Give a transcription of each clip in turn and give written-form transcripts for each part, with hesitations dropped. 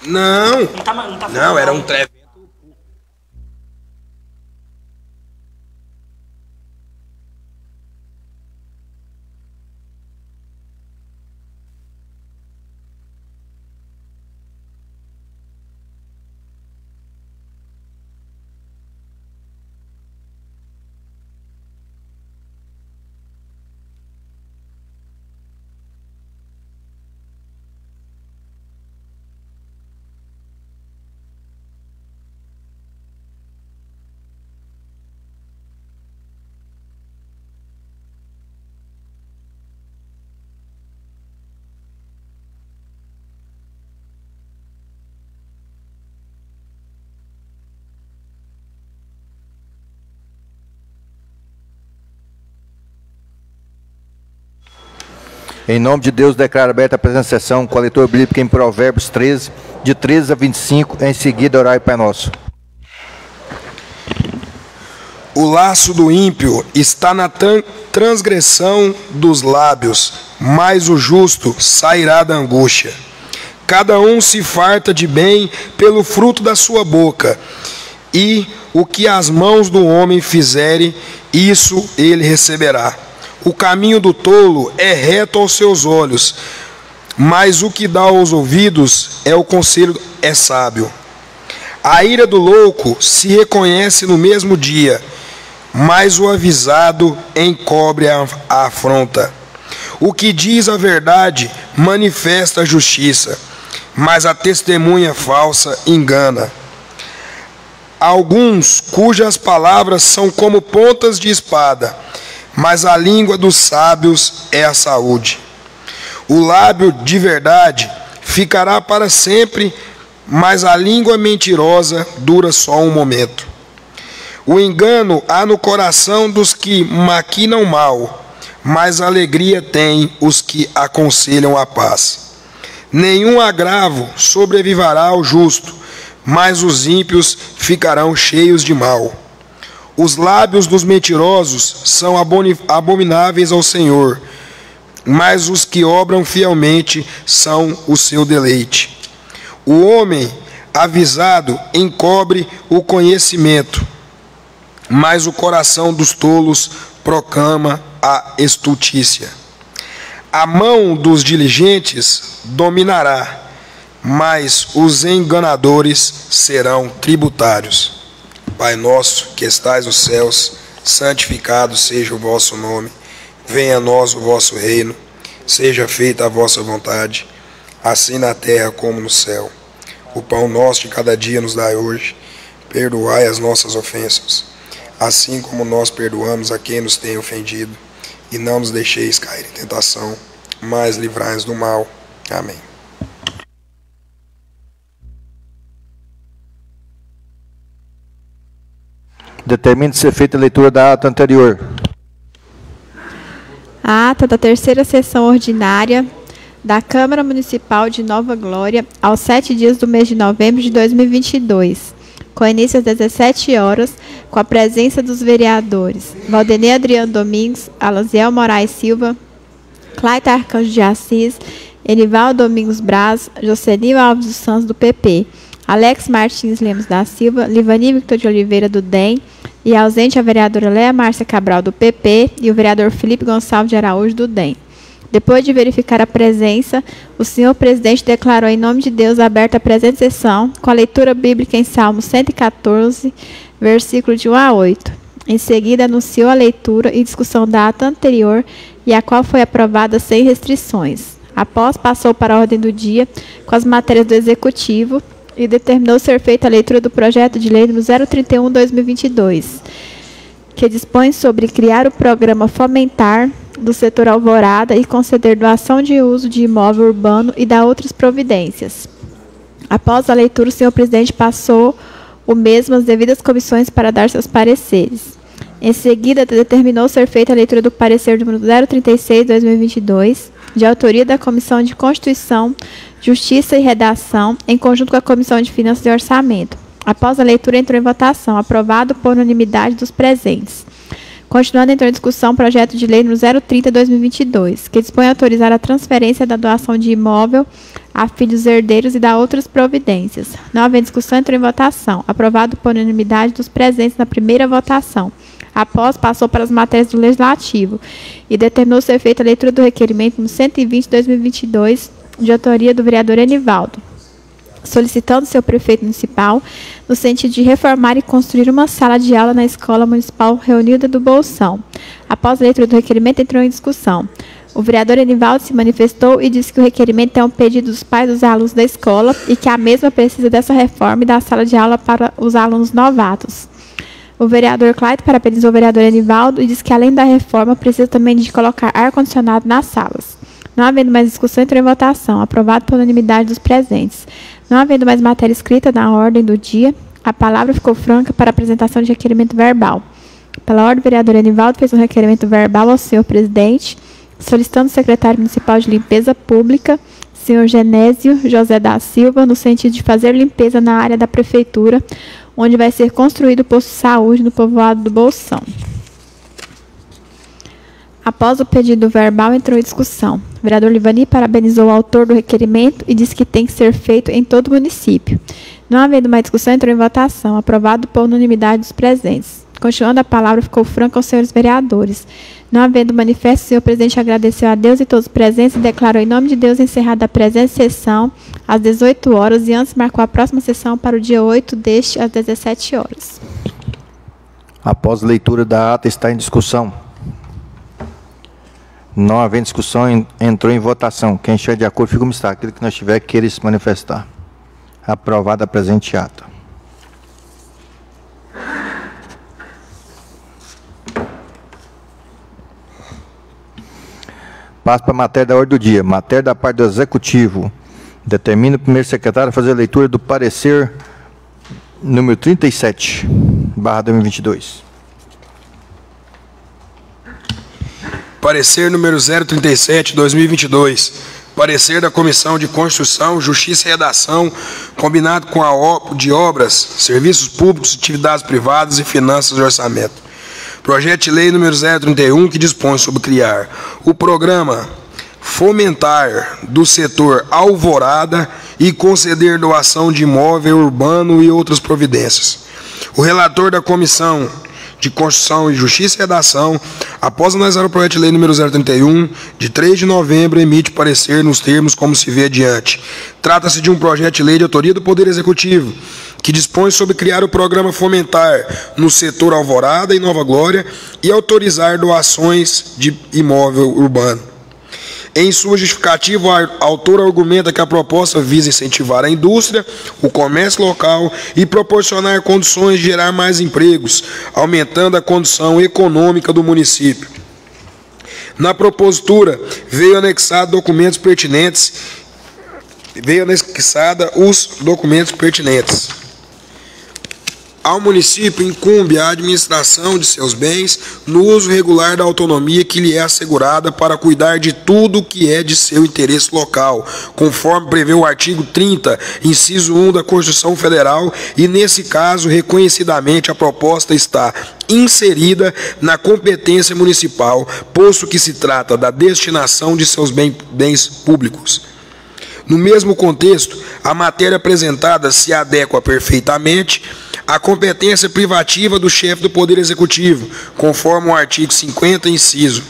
Não. Não, era um trevo. Em nome de Deus, declaro aberta a presente sessão com a leitura bíblica em Provérbios 13, de 13 a 25. Em seguida, orai, Pai Nosso. O laço do ímpio está na transgressão dos lábios, mas o justo sairá da angústia. Cada um se farta de bem pelo fruto da sua boca, e o que as mãos do homem fizerem, isso ele receberá. O caminho do tolo é reto aos seus olhos, mas o que dá aos ouvidos é o conselho é sábio. A ira do louco se reconhece no mesmo dia, mas o avisado encobre a afronta. O que diz a verdade manifesta a justiça, mas a testemunha falsa engana. Alguns cujas palavras são como pontas de espada, mas a língua dos sábios é a saúde. O lábio de verdade ficará para sempre, mas a língua mentirosa dura só um momento. O engano há no coração dos que maquinam mal, mas alegria tem os que aconselham a paz. Nenhum agravo sobreviverá ao justo, mas os ímpios ficarão cheios de mal. Os lábios dos mentirosos são abomináveis ao Senhor, mas os que obram fielmente são o seu deleite. O homem avisado encobre o conhecimento, mas o coração dos tolos proclama a estultícia. A mão dos diligentes dominará, mas os enganadores serão tributários. Pai nosso, que estais nos céus, santificado seja o vosso nome. Venha a nós o vosso reino. Seja feita a vossa vontade, assim na terra como no céu. O pão nosso de cada dia nos dai hoje. Perdoai as nossas ofensas, assim como nós perdoamos a quem nos tem ofendido. E não nos deixeis cair em tentação, mas livrai-nos do mal. Amém. Determine ser feita a leitura da ata anterior. A ata da terceira sessão ordinária da Câmara Municipal de Nova Glória, aos 7 dias do mês de novembro de 2022, com início às 17 horas, com a presença dos vereadores Valdenei Adriano Domingos, Alaziel Moraes Silva, Clayton Arcanjo de Assis, Enivaldo Domingos Braz, Jocelyn Alves dos Santos, do PP, Alex Martins Lemos da Silva, Livani Victor de Oliveira, do DEM, e ausente a vereadora Léa Márcia Cabral, do PP, e o vereador Felipe Gonçalves de Araújo, do DEM. Depois de verificar a presença, o senhor presidente declarou em nome de Deus aberta a presente sessão, com a leitura bíblica em Salmo 114, versículo de 1 a 8. Em seguida, anunciou a leitura e discussão da ata anterior, e a qual foi aprovada sem restrições. Após, passou para a ordem do dia, com as matérias do Executivo, e determinou ser feita a leitura do projeto de lei número 031/2022, que dispõe sobre criar o programa Fomentar do setor Alvorada e conceder doação de uso de imóvel urbano e dar outras providências. Após a leitura, o senhor presidente passou o mesmo às devidas comissões para dar seus pareceres. Em seguida, determinou ser feita a leitura do parecer número 036/2022, de autoria da Comissão de Constituição, Justiça e Redação, em conjunto com a Comissão de Finanças e Orçamento. Após a leitura, entrou em votação, aprovado por unanimidade dos presentes. Continuando, entrou em discussão o projeto de lei número 030/2022, que dispõe a autorizar a transferência da doação de imóvel a filhos herdeiros e da outras providências. Não havendo discussão, entrou em votação. Aprovado por unanimidade dos presentes na primeira votação. Após, passou para as matérias do Legislativo e determinou ser feita a leitura do requerimento número 120/2022, de autoria do vereador Enivaldo, solicitando seu prefeito municipal no sentido de reformar e construir uma sala de aula na Escola Municipal Reunida do Bolsão. Após a leitura do requerimento, entrou em discussão. O vereador Enivaldo se manifestou e disse que o requerimento é um pedido dos pais dos alunos da escola e que a mesma precisa dessa reforma e da sala de aula para os alunos novatos. O vereador Clayton parabenizou o vereador Enivaldo e disse que, além da reforma, precisa também de colocar ar-condicionado nas salas. Não havendo mais discussão, entrou em votação. Aprovado por unanimidade dos presentes. Não havendo mais matéria escrita na ordem do dia, a palavra ficou franca para apresentação de requerimento verbal. Pela ordem, o vereador Enivaldo fez um requerimento verbal ao senhor presidente, solicitando o secretário municipal de limpeza pública, senhor Genésio José da Silva, no sentido de fazer limpeza na área da prefeitura, onde vai ser construído o posto de saúde no povoado do Bolsão. Após o pedido verbal, entrou em discussão. O vereador Livani parabenizou o autor do requerimento e disse que tem que ser feito em todo o município. Não havendo mais discussão, entrou em votação. Aprovado por unanimidade dos presentes. Continuando, a palavra ficou franca aos senhores vereadores. Não havendo manifesto, o senhor presidente agradeceu a Deus e todos os presentes e declarou em nome de Deus encerrada a presente sessão às 18 horas e antes marcou a próxima sessão para o dia 8 deste às 17 horas. Após a leitura da ata, está em discussão. Não havendo discussão, entrou em votação. Quem estiver de acordo, fica como está. Aquele que não estiver, queira se manifestar. Aprovada a presente ata. Passo para a matéria da ordem do dia. Matéria da parte do Executivo. Determina o primeiro secretário a fazer a leitura do parecer número 37/2022. Parecer número 037/2022. Parecer da Comissão de Constituição, Justiça e Redação, combinado com de obras, serviços públicos, atividades privadas e finanças e orçamento. Projeto de lei número 031, que dispõe sobre criar o programa Fomentar do setor Alvorada e conceder doação de imóvel urbano e outras providências. O relator da Comissão de Constituição e Justiça e Redação, após analisar o projeto de lei número 031, de 3 de novembro, emite parecer nos termos como se vê adiante. Trata-se de um projeto de lei de autoria do Poder Executivo, que dispõe sobre criar o programa Fomentar no setor Alvorada e Nova Glória e autorizar doações de imóvel urbano. Em sua justificativa, o autor argumenta que a proposta visa incentivar a indústria, o comércio local e proporcionar condições de gerar mais empregos, aumentando a condição econômica do município. Na propositura, veio anexada os documentos pertinentes. Ao município incumbe a administração de seus bens no uso regular da autonomia que lhe é assegurada para cuidar de tudo que é de seu interesse local, conforme prevê o artigo 30, inciso 1 da Constituição Federal, e nesse caso, reconhecidamente, a proposta está inserida na competência municipal, posto que se trata da destinação de seus bens públicos. No mesmo contexto, a matéria apresentada se adequa perfeitamente à competência privativa do chefe do Poder Executivo, conforme o artigo 50, inciso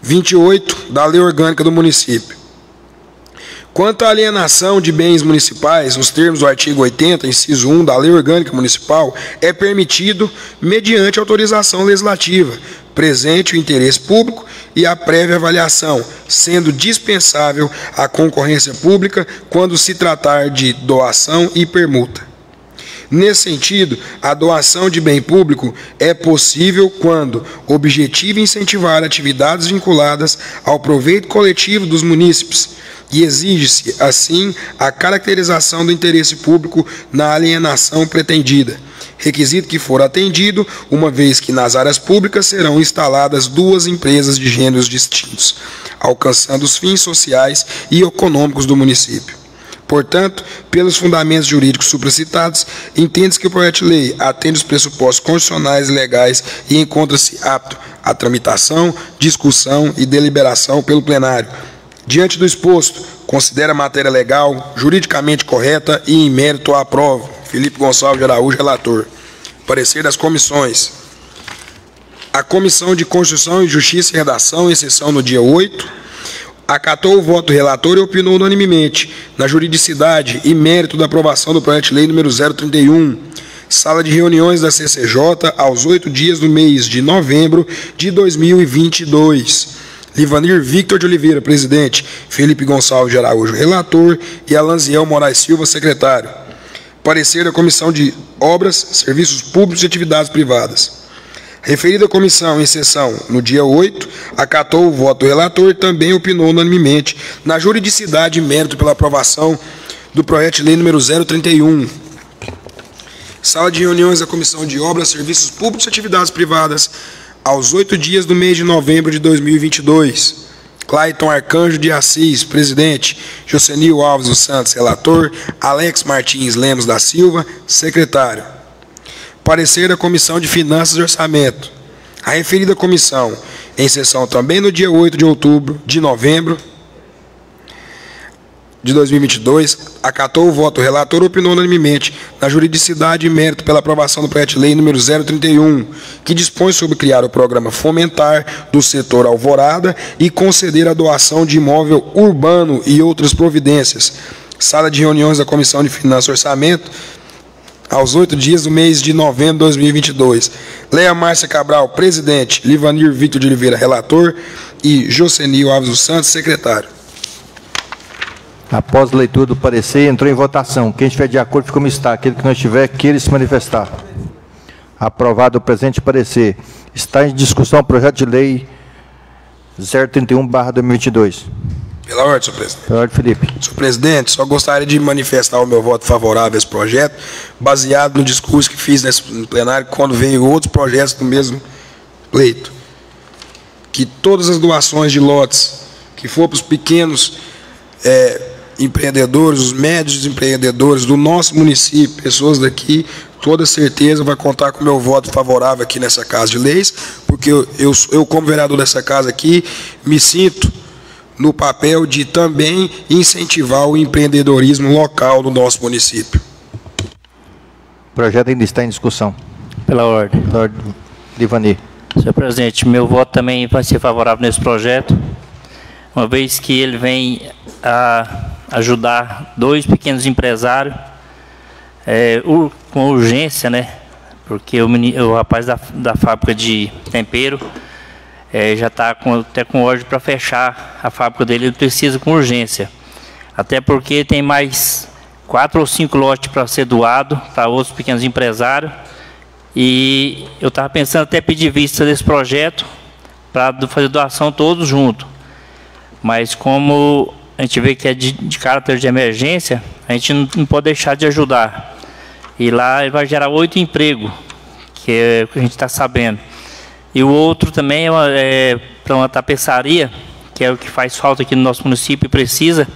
28 da Lei Orgânica do Município. Quanto à alienação de bens municipais, nos termos do artigo 80, inciso 1 da Lei Orgânica Municipal, é permitido mediante autorização legislativa, presente o interesse público e a prévia avaliação, sendo dispensável a concorrência pública quando se tratar de doação e permuta. Nesse sentido, a doação de bem público é possível quando objetiva incentivar atividades vinculadas ao proveito coletivo dos munícipes, e exige-se, assim, a caracterização do interesse público na alienação pretendida, requisito que for atendido, uma vez que nas áreas públicas serão instaladas duas empresas de gêneros distintos, alcançando os fins sociais e econômicos do município. Portanto, pelos fundamentos jurídicos supracitados, entende-se que o projeto de lei atende os pressupostos constitucionais e legais e encontra-se apto à tramitação, discussão e deliberação pelo plenário. Diante do exposto, considera a matéria legal, juridicamente correta e em mérito a aprova. Felipe Gonçalves de Araújo, relator. Parecer das comissões. A Comissão de Constituição e Justiça e Redação, em sessão no dia 8, acatou o voto do relator e opinou unanimemente na juridicidade e mérito da aprovação do projeto de lei número 031, sala de reuniões da CCJ, aos 8 dias do mês de novembro de 2022. Livanir Victor de Oliveira, presidente. Felipe Gonçalves de Araújo, relator. E Alanziel Moraes Silva, secretário. Parecer da Comissão de Obras, Serviços Públicos e Atividades Privadas. Referida comissão, em sessão no dia 8, acatou o voto do relator e também opinou unanimemente na juridicidade e mérito pela aprovação do projeto de lei número 031. Sala de reuniões da Comissão de Obras, Serviços Públicos e Atividades Privadas, aos 8 dias do mês de novembro de 2022. Clayton Arcanjo de Assis, presidente. Jocenil Alves dos Santos, relator. Alex Martins Lemos da Silva, secretário. Parecer da Comissão de Finanças e Orçamento. A referida comissão, em sessão também no dia 8 de novembro de 2022, acatou o voto do relator e opinou unanimemente na juridicidade e mérito pela aprovação do projeto de lei número 031, que dispõe sobre criar o programa Fomentar do setor Alvorada e conceder a doação de imóvel urbano e outras providências. Sala de reuniões da Comissão de Finanças e Orçamento, aos 8 dias do mês de novembro de 2022. Leia Márcia Cabral, presidente. Livanir Victor de Oliveira, relator. E Jocenil Alves dos Santos, secretário. Após a leitura do parecer, entrou em votação. Quem estiver de acordo, fica como está. Aquele que não estiver, queira se manifestar. Aprovado o presente parecer. Está em discussão o projeto de lei 031/2022. Pela ordem, senhor presidente. Pela ordem, Felipe. Senhor presidente, só gostaria de manifestar o meu voto favorável a esse projeto, baseado no discurso que fiz no plenário, quando veio outros projetos do mesmo pleito. Que todas as doações de lotes que for para os pequenos empreendedores, os médios empreendedores do nosso município, pessoas daqui, toda certeza vai contar com o meu voto favorável aqui nessa Casa de Leis, porque eu como vereador dessa casa aqui, me sinto no papel de também incentivar o empreendedorismo local do nosso município. O projeto ainda está em discussão. Pela ordem. Pela ordem, Livanir. Senhor presidente, meu voto também vai ser favorável nesse projeto, uma vez que ele vem a ajudar dois pequenos empresários com urgência, né? Porque o rapaz da fábrica de tempero já está até com ordem para fechar a fábrica dele, ele precisa com urgência. Até porque tem mais 4 ou 5 lotes para ser doado para outros pequenos empresários. E eu estava pensando até pedir vista desse projeto para fazer doação todos juntos. Mas como a gente vê que é de caráter de emergência, a gente não pode deixar de ajudar. E lá vai gerar 8 empregos, que é o que a gente está sabendo. E o outro também é para uma tapeçaria, que é o que faz falta aqui no nosso município e precisa,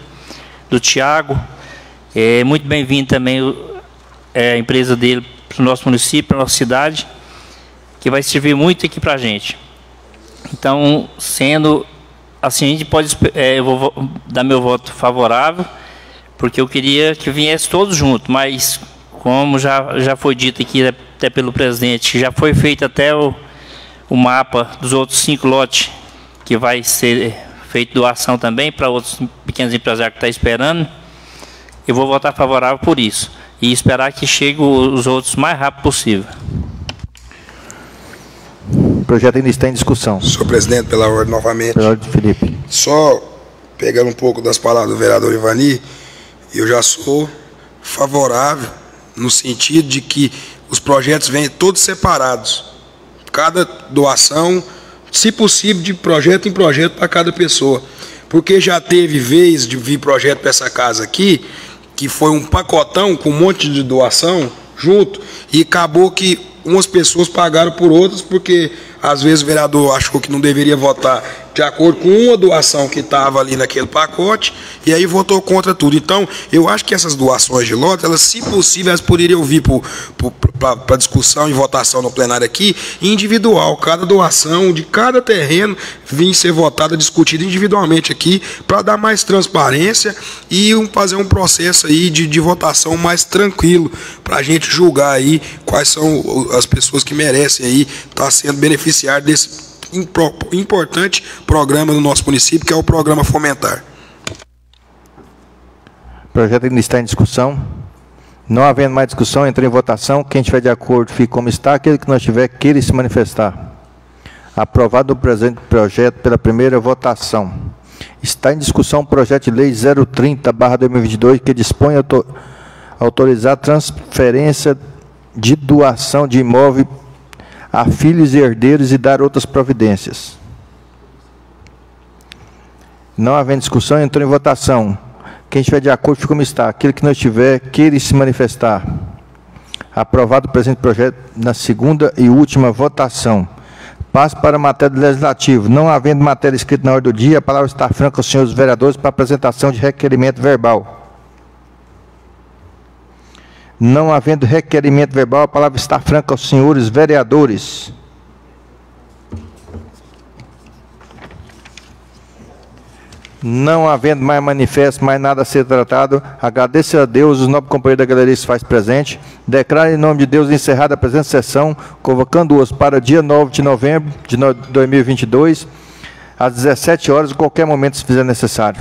do Tiago. É muito bem-vindo também a empresa dele para o nosso município, para a nossa cidade, que vai servir muito aqui para a gente. Então, sendo assim, a gente pode, eu vou dar meu voto favorável, porque eu queria que viesse todos juntos, mas como já foi dito aqui até pelo presidente, já foi feito até o mapa dos outros 5 lotes, que vai ser feito doação também para outros pequenos empresários que estão esperando, eu vou votar favorável por isso, e esperar que chegue os outros o mais rápido possível. O projeto ainda está em discussão. Senhor presidente, pela ordem novamente. Pela ordem, Felipe. Só pegando um pouco das palavras do vereador Ivani, eu já sou favorável no sentido de que os projetos venham todos separados. Cada doação, se possível, de projeto em projeto para cada pessoa. Porque já teve vez de vir projeto para essa casa aqui, que foi um pacotão com um monte de doação junto, e acabou que umas pessoas pagaram por outras, porque às vezes o vereador achou que não deveria votar de acordo com uma doação que estava ali naquele pacote, e aí votou contra tudo. Então, eu acho que essas doações de lotes, elas, se possível, elas poderiam vir para discussão e votação no plenário aqui, individual. Cada doação de cada terreno vir ser votada, discutida individualmente aqui, para dar mais transparência e fazer um processo aí de votação mais tranquilo, para a gente julgar aí quais são as pessoas que merecem aí estar sendo beneficiários desse importante programa no nosso município, que é o programa Fomentar. O projeto ainda está em discussão. Não havendo mais discussão, entra em votação. Quem estiver de acordo, fique como está. Aquele que não estiver, queira se manifestar. Aprovado o presente projeto pela primeira votação. Está em discussão o projeto de lei 030/2022, que dispõe a autorizar a transferência de doação de imóvel a filhos e herdeiros e dar outras providências. Não havendo discussão, entrou em votação. Quem estiver de acordo, fica como está. Aquele que não estiver, queira se manifestar. Aprovado o presente projeto na segunda e última votação. Passo para a matéria legislativa. Não havendo matéria escrita na ordem do dia, a palavra está franca aos senhores vereadores para apresentação de requerimento verbal. Não havendo requerimento verbal, a palavra está franca aos senhores vereadores. Não havendo mais manifesto, mais nada a ser tratado, agradeço a Deus, os nobres companheiros da galeria se faz presente. Declaro em nome de Deus encerrada a presente sessão, convocando-os para dia 9 de novembro de 2022, às 17 horas, em qualquer momento, se fizer necessário.